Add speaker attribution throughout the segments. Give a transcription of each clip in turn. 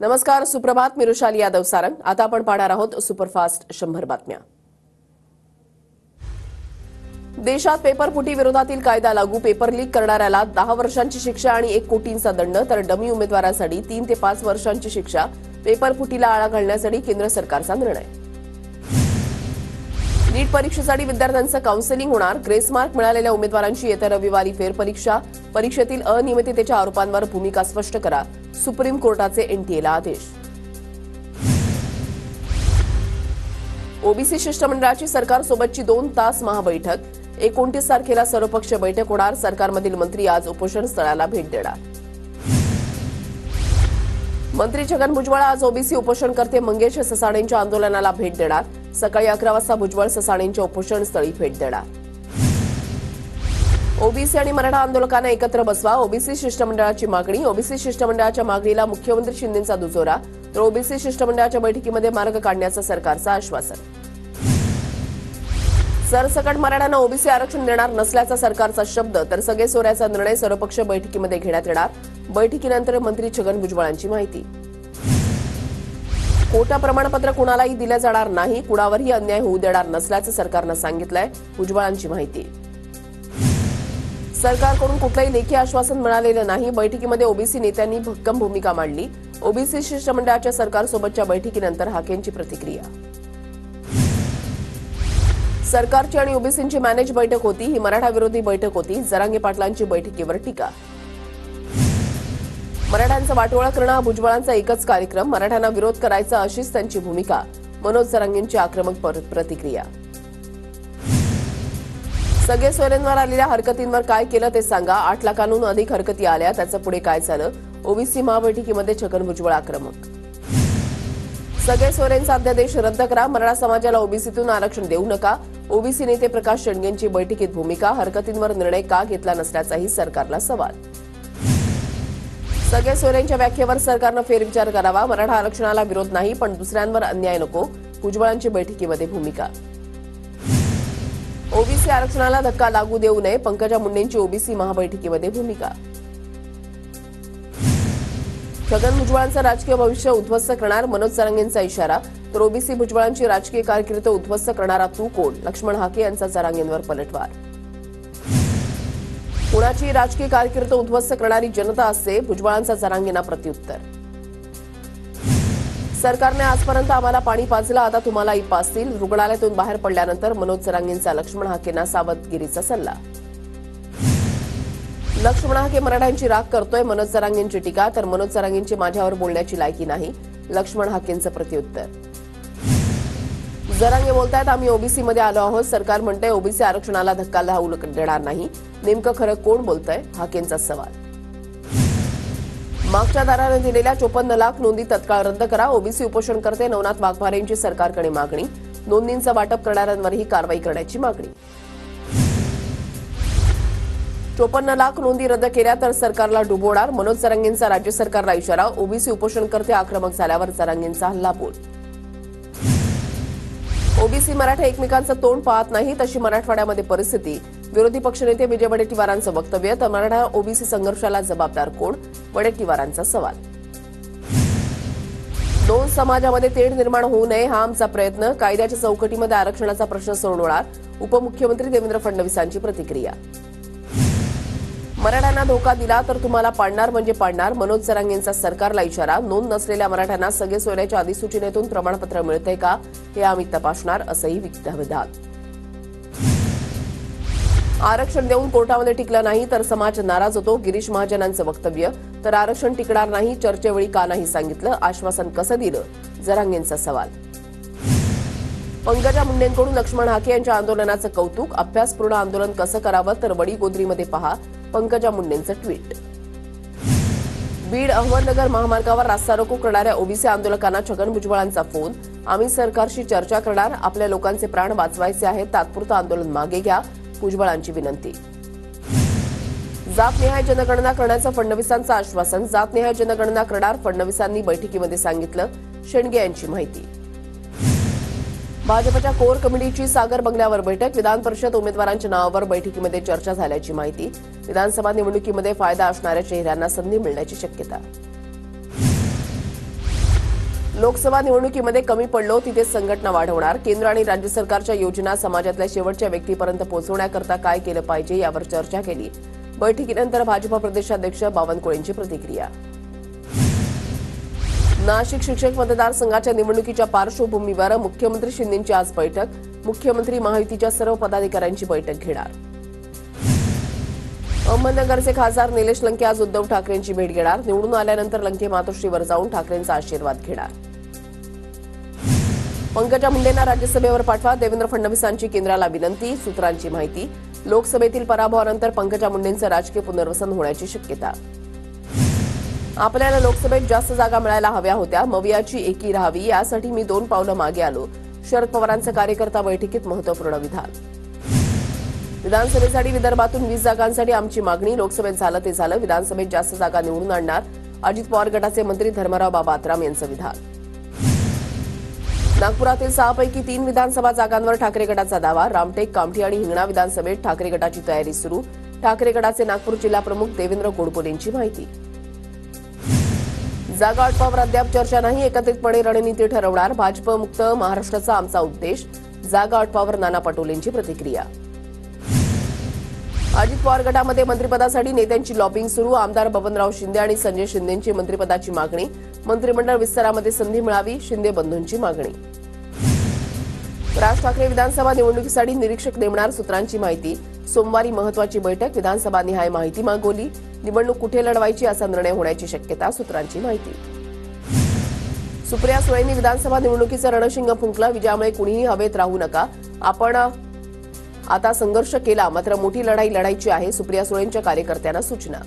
Speaker 1: नमस्कार, सुप्रभात. मी रुशाली यादव सारंग. आता आपण पाहणार आहोत सुपरफास्ट 100 बातम्या. देशात पेपरफुटी विरोधातील कायदा लागू. पेपर लीक करणाऱ्याला 10 वर्षांची शिक्षा आणि 1 कोटींचा दंड, तर डमी उमेदवारासाठी 3 ते 5 वर्षांची शिक्षा. पेपरफुटीला आळा घालण्यासाठी केंद्र सरकारचा निर्णय. नीट परीक्षेसाठी विद्यार्थ्यांचं काउन्सिलिंग होणार. ग्रेस मार्क मिळालेल्या उमेदवारांची येत्या रविवारी फेरपरीक्षा. परीक्षेतील अनियमिततेच्या आरोपांवर भूमिका स्पष्ट करा. सुप्रीम कोर्टाचे एनटीएला आदेश. ओबीसी शिष्टमंडळाची सरकारसोबतची 2 तास महाबैठक. 29 तारखेला सर्वपक्षीय बैठक होणार. सरकारमधील मंत्री आज उपोषण स्थळाला भेट देणार. मंत्री छगन भुजबळ आज ओबीसी उपोषणकर्ते मंगेश ससाणेंच्या आंदोलनाला भेट देणार. सकाळी 11 वाजता भुजबळ ससाणेंच्या उपोषण स्थळी भेट देणार. ओबीसी आणि मराठा आंदोलकांना एकत्र बसवा. ओबीसी शिष्टमंडळाची मागणी. ओबीसी शिष्टमंडळाच्या मागणीला मुख्यमंत्री शिंदेंचा दुजोरा, तर ओबीसी शिष्टमंडळाच्या बैठकीमध्ये मार्ग काढण्याचं सरकारचं आश्वासन. सरसकट मराठ्यांना ओबीसी आरक्षण देणार नसल्याचा सरकारचा शब्द, तर सगळे सोऱ्याचा निर्णय सर्वपक्षीय बैठकीमध्ये घेण्यात येणार. बैठकीनंतर मंत्री छगन भुजबळांची माहिती. खोटं प्रमाणपत्र कुणालाही दिलं जाणार नाही. कुणावरही अन्याय होऊ देणार नसल्याचं सरकारनं सांगितलंय. भुजबळांची माहिती. सरकारकडून कुठलंही लेखी आश्वासन मिळालेलं नाही. बैठकीमध्ये ओबीसी नेत्यांनी भक्कम भूमिका मांडली. ओबीसी शिष्टमंडळाच्या सरकारसोबतच्या बैठकीनंतर हाकेंची प्रतिक्रिया. सरकारची आणि ओबीसींची मॅनेज बैठक होती. ही मराठा विरोधी बैठक होती. जरांगे पाटलांची बैठकीवर टीका. मराठ्यांचं वाटोळं करणं हा भुजबळांचा एकच कार्यक्रम. मराठ्यांना विरोध करायचा अशीच त्यांची भूमिका. मनोज जरांगेंची आक्रमक प्रतिक्रिया. सगळे सोयऱ्यांवर आलेल्या हरकतींवर काय केलं ते सांगा. 8 लाखांहून अधिक हरकती आल्या, त्याचं पुढे काय झालं. ओबीसी महाबैठकीमध्ये छगन भुजबळ आक्रमक. सगळे सोयऱ्यांचा अध्यादेश रद्द करा. मराठा समाजाला ओबीसीतून आरक्षण देऊ नका. ओबीसी नेते प्रकाश शेंडगेंची बैठकीत भूमिका. हरकतींवर निर्णय का घेतला नसल्याचाही सरकारला सवाल. सगळे सोयऱ्यांच्या व्याख्येवर सरकारनं फेरविचार करावा. मराठा आरक्षणाला विरोध नाही, पण दुसऱ्यांवर अन्याय नको. भुजबळांची बैठकीमध्ये भूमिका. ओबीसी आरक्षणाला धक्का लागू देऊ नये. पंकजा मुंडेंची ओबीसी महाबैठकीमध्ये भूमिका. छगन भुजबळांचं राजकीय भविष्य उद्ध्वस्त करणार. मनोज जरांगेंचा इशारा, तर ओबीसी भुजबळांची राजकीय कारकीर्द उद्ध्वस्त करणारा तू कोण. लक्ष्मण हाके यांचा जरांगेंवर पलटवार. कुणाची राजकीय कारकीर्द उद्ध्वस्त करणारी जनता असते. भुजबळांचा जरांगेंना प्रत्युत्तर. सरकारने आजपर्यंत आम्हाला पाणी पाजलं, आता तुम्हालाही पाजतील. रुग्णालयातून बाहेर पडल्यानंतर मनोज जरांगेंचा लक्ष्मण हाकेंना सावधगिरीचा सल्ला. लक्ष्मण हाके मराठ्यांची राख करतोय. मनोज जरांगेंची टीका, तर मनोज जरांगेंची माझ्यावर बोलण्याची लायकी नाही. लक्ष्मण हाकेंचं प्रत्युत्तर. जरांगे बोलतायत, आम्ही ओबीसीमध्ये आलो आहोत. सरकार म्हणतंय ओबीसी आरक्षणाला धक्का लागू देणार नाही. नेमकं खरं कोण बोलतंय. हाकेंचा सवाल. मागच्या दाराने दिलेल्या 54 लाख नोंदी तत्काळ रद्द करा. ओबीसी उपोषणकर्ते नवनाथ वाघमारेंची सरकारकडे मागणी. नोंदींचं वाटप करणाऱ्यांवरही कारवाई करण्याची मागणी. 54 लाख नोंदी रद्द केल्या तर सरकारला डुबवणार. मनोज जरांगेंचा राज्य सरकारला इशारा. ओबीसी उपोषणकर्ते आक्रमक झाल्यावर जरांगेंचा हल्लाबोल. ओबीसी मराठा एकमेकांचं तोंड पाहत नाही, तशी मराठवाड्यामध्ये परिस्थिती. विरोधी पक्षनेते विजय वडेट्टीवारांचं वक्तव्य, तर मराठा ओबीसी संघर्षाला जबाबदार कोण. वडेट्टीवारांचा सवाल. 2 समाजामध्ये तेढ निर्माण होऊ नये हा आमचा प्रयत्न. कायद्याच्या चौकटीमध्ये आरक्षणाचा प्रश्न सोडवणार. उपमुख्यमंत्री देवेंद्र फडणवीसांची प्रतिक्रिया. मराठ्यांना धोका दिला तर तुम्हाला पाडणार म्हणजे पाडणार. मनोज जरांगेंचा सरकारला इशारा. नोंद नसलेल्या मराठ्यांना सगळे सोयऱ्याच्या अधिसूचनेतून प्रमाणपत्र मिळतंय का हे आम्ही तपासणार, असंही विधान. आरक्षण देऊन कोर्टामध्ये टिकलं नाही तर समाज नाराज होतो. गिरीश महाजनांचं वक्तव्य, तर आरक्षण टिकणार नाही. चर्चेवेळी का नाही सांगितलं. आश्वासन कसं दिलं. जरांगेंचा सवाल. पंकजा मुंडेंकडून लक्ष्मण हाके यांच्या आंदोलनाचं कौतुक. अभ्यासपूर्ण आंदोलन कसं करावं तर वडीगोद्रीमध्ये पहा. पंकजा मुंडेंचं ट्विट. बीड अहमदनगर महामार्गावर रास्ता रोको करणाऱ्या ओबीसी आंदोलकांना छगन भुजबळांचा फोन. आम्ही सरकारशी चर्चा करणार. आपल्या लोकांचे प्राण वाचवायचे आहेत. तात्पुरतं आंदोलन मागे घ्या. भुजबळांची विनंती. जातनिहाय जनगणना करण्याचं फडणवीसांचं आश्वासन. जातनिहाय जनगणना करणार फडणवीसांनी बैठकीमध्ये सांगितलं. शेंडगे यांची माहिती. भाजपच्या कोर कमिटीची सागर बंगल्यावर बैठक. विधान परिषद उमेदवारांच्या नावावर बैठकीमध्ये चर्चा झाल्याची माहिती. विधानसभा निवडणुकीमध्ये फायदा असणाऱ्या चेहऱ्यांना संधी मिळण्याची शक्यता. लोकसभा निवडणुकीमध्ये कमी पडलो तिथे संघटना वाढवणार. केंद्र आणि राज्य सरकारच्या योजना समाजातल्या शेवटच्या व्यक्तीपर्यंत पोहोचवण्याकरता काय केलं पाहिजे यावर चर्चा केली. बैठकीनंतर भाजपा प्रदेशाध्यक्ष बावनकुळेंची प्रतिक्रिया. नाशिक शिक्षक मतदारसंघाच्या निवडणुकीच्या पार्श्वभूमीवर मुख्यमंत्री शिंदेंची आज बैठक. मुख्यमंत्री महायुतीच्या सर्व पदाधिकाऱ्यांची बैठक घेणार. अहमदनगरचे खासदार निलेश लंके आज उद्धव ठाकरेंची भेट घेणार. निवडून आल्यानंतर लंके मातोश्रीवर जाऊन ठाकरेंचा आशीर्वाद घेणार. पंकजा मुंडेंना राज्यसभेवर पाठवा, देवेंद्र फडणवीसांची केंद्राला विनंती. सूत्रांची माहिती. लोकसभेतील पराभवानंतर पंकजा मुंडेंचं राजकीय पुनर्वसन होण्याची शक्यता. आपल्याला लोकसभेत जास्त जागा मिळायला हव्या होत्या, मवियाची एकी राहावी यासाठी मी 2 पावलं मागे आलो. शरद पवारांचं कार्यकर्ता बैठकीत महत्वपूर्ण विधान. विधानसभेसाठी विदर्भातून 20 जागांसाठी आमची मागणी. लोकसभेत झालं ते झालं, विधानसभेत जास्त जागा निवडून आणणार. अजित पवार गटाचे मंत्री धर्मराव बाबा आत्राम यांचं विधान. नागपुरातील 6 पैकी 3 विधानसभा जागांवर ठाकरे गटाचा दावा. रामटेक, कामठी आणि हिंगणा विधानसभेत ठाकरे गटाची तयारी सुरू. ठाकरे गटाचे नागपूर जिल्हा प्रमुख देवेंद्र गोडबोलेंची माहिती. जागा वाटपावर अद्याप चर्चा नाही, एकत्रितपणे रणनीती ठरवणार. भाजप मुक्त महाराष्ट्राचा आमचा उद्देश. जागा वाटपावर नाना पटोलेंची प्रतिक्रिया. अजित पवार गटामध्ये मंत्रिपदासाठी नेत्यांची लॉबिंग सुरू. आमदार बबनराव शिंदे आणि संजय शिंदेंची मंत्रिपदाची मागणी. मंत्रिमंडळ विस्तारामध्ये संधी मिळावी, शिंदे बंधूंची मागणी. राज ठाकरे विधानसभा निवडणुकीसाठी निरीक्षक नेमणार. सूत्रांची माहिती. सोमवारी महत्वाची बैठक, विधानसभा निहाय माहिती मागवली. निवडणूक कुठे लढवायची असा निर्णय होण्याची शक्यता. सूत्रांची माहिती. सुप्रिया सुळेंनी विधानसभा निवडणुकीचं रणशिंग फुंकलं. विजयामुळे कुणीही हवेत राहू नका, आपण आता संघर्ष केला, मात्र मोठी लढाई लढायची आहे. सुप्रिया सुळेंच्या कार्यकर्त्यांना सूचना.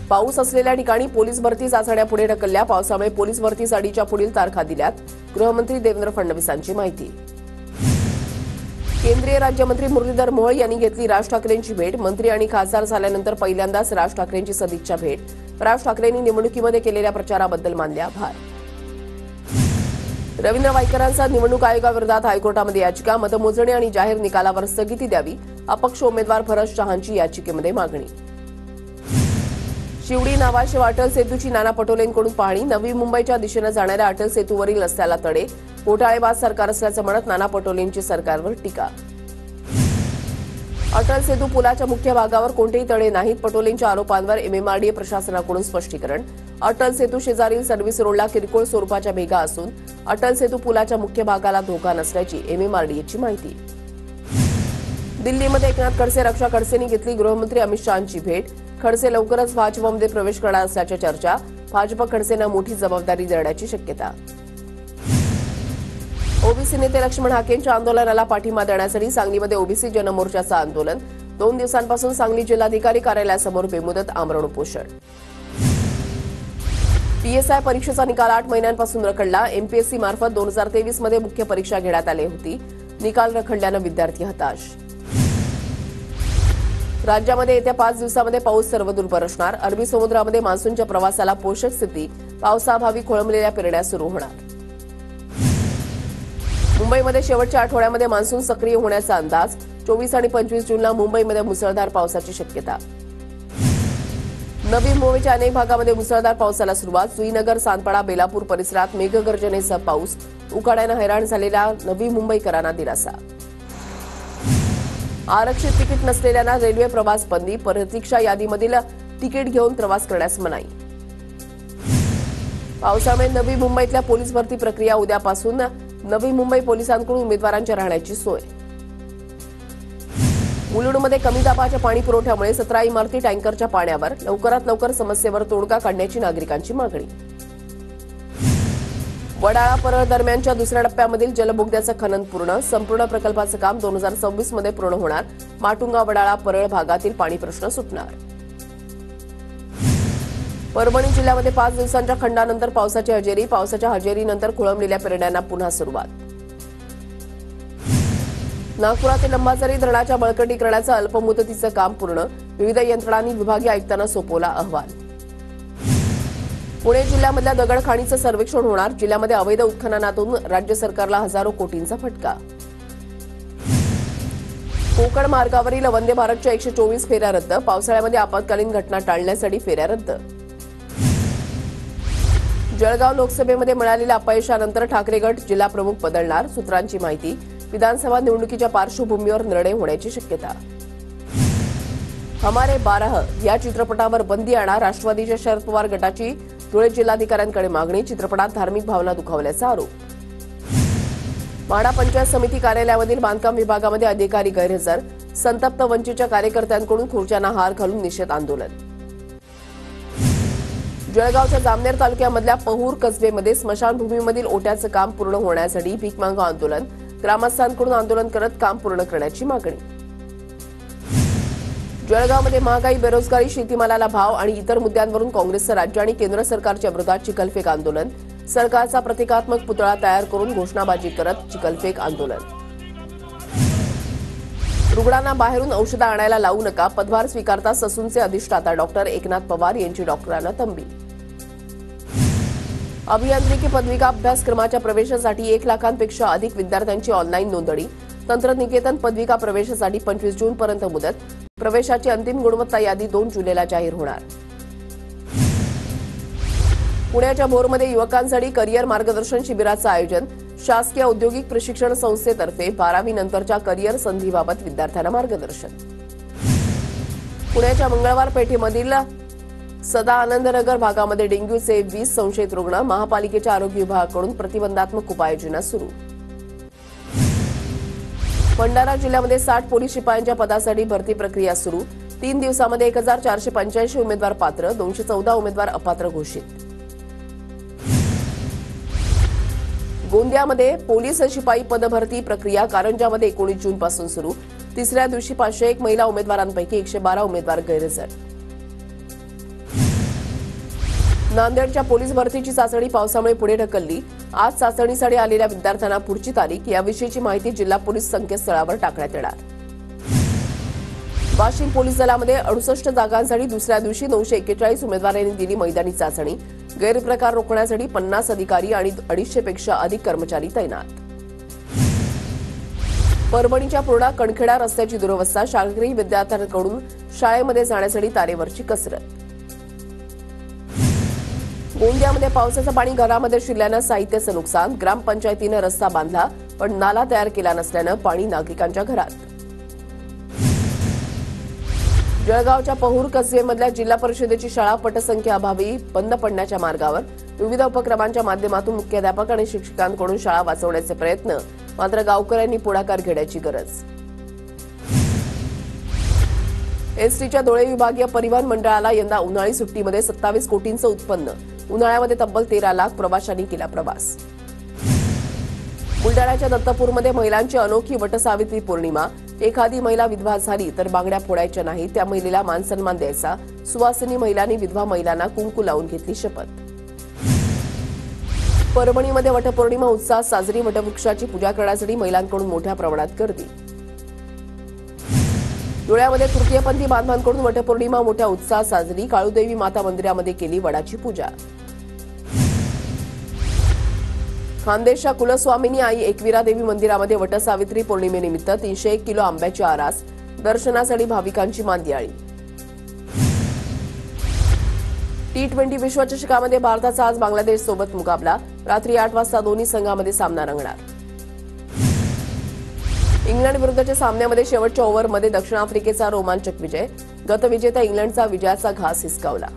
Speaker 1: पाऊस असलेल्या ठिकाणी पोलीस भरती चाचण्या पुढे ढकलल्या. पावसामुळे पोलीस भरतीसाठीच्या पुढील तारखा दिल्यात. गृहमंत्री देवेंद्र फडणवीसांची माहिती. केंद्रीय राज्यमंत्री मुरलीधर मोहोळ यांनी घेतली राज ठाकरेंची भेट. मंत्री आणि खासदार झाल्यानंतर पहिल्यांदाच राज ठाकरेंची सदिच्छा भेट. राज ठाकरेंनी निवडणुकीमध्ये केलेल्या प्रचाराबद्दल मानले आभार. रवींद्र वायकरांचा निवडणूक आयोगाविरोधात हायकोर्टामध्ये याचिका. मतमोजणी आणि जाहीर निकालावर स्थगिती द्यावी. अपक्ष उमेदवार फरज शहांची याचिकेमध्ये मागणी. शिवडी नावाशेव अटल सेतूची नाना पटोलेंकडून पाहणी. नवी मुंबईच्या दिशेनं जाणाऱ्या अटल सेतूवरील रस्त्याला तडे. घोटाळेबाज सरकार असल्याचं म्हणत नाना पटोलेंची सरकारवर टीका. अटल सेतू पुलाच्या मुख्य भागावर कोणतेही तडे नाहीत. पटोलेंच्या आरोपांवर एमएमआरडीए प्रशासनाकडून स्पष्टीकरण. अटल सेतू शेजारील सर्व्हिस रोडला किरकोळ स्वरूपाच्या भेगा असून अटल सेतू पुलाच्या मुख्य भागाला धोका नसल्याची एमएमआरडीएची माहिती. दिल्लीमध्ये एकनाथ खडसे रक्षा खडसेंनी घेतली गृहमंत्री अमित शहांची भेट. खडसे लवकरच भाजपमध्ये प्रवेश करणार असल्याच्या चर्चा. भाजप खडसेंना मोठी जबाबदारी देण्याची शक्यता. ओबीसी नेते लक्ष्मण हाकेंच्या आंदोलनाला पाठिंबा देण्यासाठी सांगलीमध्ये ओबीसी जनमोर्चाचं आंदोलन. 2 दिवसांपासून सांगली जिल्हाधिकारी कार्यालयासमोर बेमुदत आमरण उपोषण. पीएसआय परीक्षेचा निकाल 8 महिन्यांपासून रखडला. एमपीएससी मार्फत 2023 मध्ये मुख्य परीक्षा घेण्यात आली होती. निकाल रखडल्यानं विद्यार्थी हताश. राज्यामध्ये येत्या 5 दिवसांमध्ये पाऊस सर्वदूर बरसणार. अरबी समुद्रामध्ये मान्सूनच्या प्रवासाला पोषक स्थिती. पावसाअभावी खोळंबलेल्या पेरण्या सुरू होणार. मुंबईमध्ये शेवटच्या आठवड्यामध्ये मान्सून सक्रिय होण्याचा अंदाज. 24 आणि 25 जूनला मुंबईमध्ये मुसळधार पावसाची शक्यता. नवी मुंबईच्या अनेक भागामध्ये मुसळधार पावसाला सुरुवात. जुईनगर, सानपाडा, बेलापूर परिसरात मेघगर्जनेसह पाऊस. उकाड्यानं हैराण झालेल्या नवी मुंबईकरांना दिलासा. आरक्षित तिकीट नसलेल्यांना रेल्वे प्रवास बंदी. प्रतीक्षा यादीमधील तिकीट घेऊन प्रवास करण्यास मनाई. पावसामुळे नवी मुंबईतल्या पोलीस भरती प्रक्रिया उद्यापासून. नवी मुंबई पोलिसांकडून उमेदवारांच्या राहण्याची सोय. मुलुंडमध्ये कमी दाबाच्या पाणी पुरवठ्यामुळे 17 इमारती टँकरच्या पाण्यावर. लवकरात लवकर समस्येवर तोडगा काढण्याची नागरिकांची मागणी. वडाळा परळ दरम्यानच्या दुसऱ्या टप्प्यामधील जलबोगद्याचं खनन पूर्ण. संपूर्ण प्रकल्पाचं काम 2026 मध्ये पूर्ण होणार. माटुंगा वडाळा परळ भागातील पाणी प्रश्न सुटणार. परभणी जिल्ह्यामध्ये 5 दिवसांच्या खंडानंतर पावसाची हजेरी. पावसाच्या हजेरीनंतर खोळंबलेल्या पेरण्यांना पुन्हा सुरुवात. नागपुरातील अंबाझरी धरणाच्या बळकटीकरणाचं अल्पमुदतीचं काम पूर्ण. विविध यंत्रणांनी विभागीय आयुक्तांना सोपवला अहवाल. पुणे जिल्ह्यामधल्या दगडखाणीचं सर्वेक्षण होणार. जिल्ह्यामध्ये अवैध उत्खननातून राज्य सरकारला हजारो कोटींचा फटका. कोकण मार्गावरील वंदे भारतच्या 124 फेऱ्या रद्द. पावसाळ्यामध्ये आपत्कालीन घटना टाळण्यासाठी फेऱ्या रद्द. जळगाव लोकसभेमध्ये मिळालेल्या अपयशानंतर ठाकरे गट जिल्हा प्रमुख बदलणार, सूत्रांची माहिती. विधानसभा निवडणुकीच्या पार्श्वभूमीवर निर्णय होण्याची शक्यता. हमारे 12 या चित्रपटावर बंदी आणा, राष्ट्रवादीच्या शरद पवार गटाची धुळे जिल्हाधिकाऱ्यांकडे मागणी. चित्रपटात धार्मिक भावना दुखावल्याचा आरोप. म्हाडा पंचायत समिती कार्यालयामधील बांधकाम विभागामध्ये अधिकारी गैरहजर, संतप्त वंचितच्या कार्यकर्त्यांकडून खुर्च्यांना हार घालून निषेध आंदोलन. जळगावच्या जामनेर तालुक्यामधल्या पहूर कसबेमध्ये स्मशानभूमीमधील ओट्याचं काम पूर्ण होण्यासाठी भीक मागो आंदोलन. ग्रामस्थांकडून आंदोलन करत काम पूर्ण करण्याची मागणी. जळगावमध्ये महागाई, बेरोजगारी, शेतीमालाला भाव आणि इतर मुद्द्यांवरून काँग्रेसचं राज्य आणि केंद्र सरकारच्या विरोधात चिखलफेक आंदोलन. सरकारचा प्रतिकात्मक पुतळा तयार करून घोषणाबाजी करत चिखलफेक आंदोलन. रुग्णांना बाहेरून औषधं आणायला लावू नका, पदभार स्वीकारता ससूनचे अधिष्ठाता डॉक्टर एकनाथ पवार यांची डॉक्टरांना तंबी. अभियांत्रिकी पदविका अभ्यासक्रमाच्या प्रवेशासाठी 1 लाखांपेक्षा अधिक विद्यार्थ्यांची ऑनलाईन नोंदणी. तंत्रनिकेतन पदविका प्रवेशासाठी 25 जूनपर्यंत मुदत. प्रवेशाची अंतिम गुणवत्ता यादी 2 जुलैला जाहीर होणार. पुण्याच्या भोरमध्ये युवकांसाठी करिअर मार्गदर्शन शिबिराचं आयोजन. शासकीय औद्योगिक प्रशिक्षण संस्थेतर्फे 12वी नंतरच्या करिअर संधीबाबत विद्यार्थ्यांना मार्गदर्शन. पुण्याच्या मंगळवार पेठेमधील सदानंदनगर भागामध्ये डेंग्यूचे 20 संशयित रुग्ण. महापालिकेच्या आरोग्य विभागाकडून प्रतिबंधात्मक उपाययोजना सुरू. भंडारा जिल्ह्यामध्ये 60 पोलीस शिपायांच्या पदासाठी भरती प्रक्रिया सुरू. 3 दिवसामध्ये 1485 उमेदवार पात्र, 214 उमेदवार अपात्र घोषित. गोंदियामध्ये पोलीस शिपाई पदभरती प्रक्रिया कारंजामध्ये 19 जूनपासून सुरू. तिसऱ्या दिवशी 501 महिला उमेदवारांपैकी 112 उमेदवार गैरहजर. नांदेडच्या पोलीस भरतीची चाचणी पावसामुळे पुढे ढकलली. आज चाचणीसाठी आलेल्या विद्यार्थ्यांना पुढची तारीख याविषयीची माहिती जिल्हा पोलीस संकेतस्थळावर टाकण्यात येणार. वाशिम पोलीस दलामध्ये 68 जागांसाठी दुसऱ्या दिवशी 941 उमेदवारांनी दिली मैदानी चाचणी. गैरप्रकार रोखण्यासाठी 50 अधिकारी आणि 250 पेक्षा अधिक कर्मचारी तैनात. परभणीच्या पूर्णा कणखेडा रस्त्याची दुरवस्था. शाळकरी विद्यार्थ्यांकडून शाळेमध्ये जाण्यासाठी तारेवरची कसरत. गोंदियामध्ये पावसाचं पाणी घरामध्ये शिरल्यानं साहित्याचं नुकसान. ग्रामपंचायतीनं रस्ता बांधला पण नाला तयार केला नसल्यानं पाणी नागरिकांच्या घरात. जळगावच्या पहूर कसबेमधल्या जिल्हा परिषदेची शाळा पटसंख्या अभावी बंद पडण्याच्या मार्गावर. विविध उपक्रमांच्या माध्यमातून मुख्याध्यापक आणि शिक्षकांकडून शाळा वाचवण्याचे प्रयत्न, मात्र गावकऱ्यांनी पुढाकार घेण्याची गरज. एसटीच्या धुळे विभागीय परिवहन मंडळाला यंदा उन्हाळी सुट्टीमध्ये 27 कोटींचं उत्पन्न. उन्हाळ्यामध्ये तब्बल 13 लाख प्रवाशांनी केला प्रवास. बुलडाण्याच्या दत्तपूरमध्ये महिलांची अनोखी वटसावित्री पौर्णिमा. एखादी महिला विधवा झाली तर बांगड्या फोडायच्या नाही, त्या महिलेला मानसन्मान द्यायचा. सुवासिनी महिलांनी विधवा महिलांना कुंकू लावून घेतली शपथ. परभणीमध्ये वटपौर्णिमा उत्साहात साजरी. वटवृक्षाची पूजा करण्यासाठी महिलांकडून मोठ्या प्रमाणात गर्दी. धुळ्यामध्ये तृतीयपंथी बांधवांकडून वटपौर्णिमा मोठ्या उत्साहात साजरी. काळूदेवी माता मंदिरामध्ये केली वडाची पूजा. खानदेशच्या कुलस्वामिनी आई एकविरा देवी मंदिरामध्ये वटसावित्री पौर्णिमेनिमित्त 301 किलो आंब्याची आरास. दर्शनासाठी भाविकांची मांदियाळी. T20 विश्वचषकामध्ये भारताचा आज बांगलादेश सोबत मुकाबला. रात्री 8 वाजता दोन्ही संघांमध्ये सामना रंगणार. इंग्लंड विरुद्धच्या सामन्यामध्ये शेवटच्या ओव्हरमध्ये दक्षिण आफ्रिकेचा रोमांचक विजय. गतविजेत्या इंग्लंडचा विजयाचा घास हिसकावला.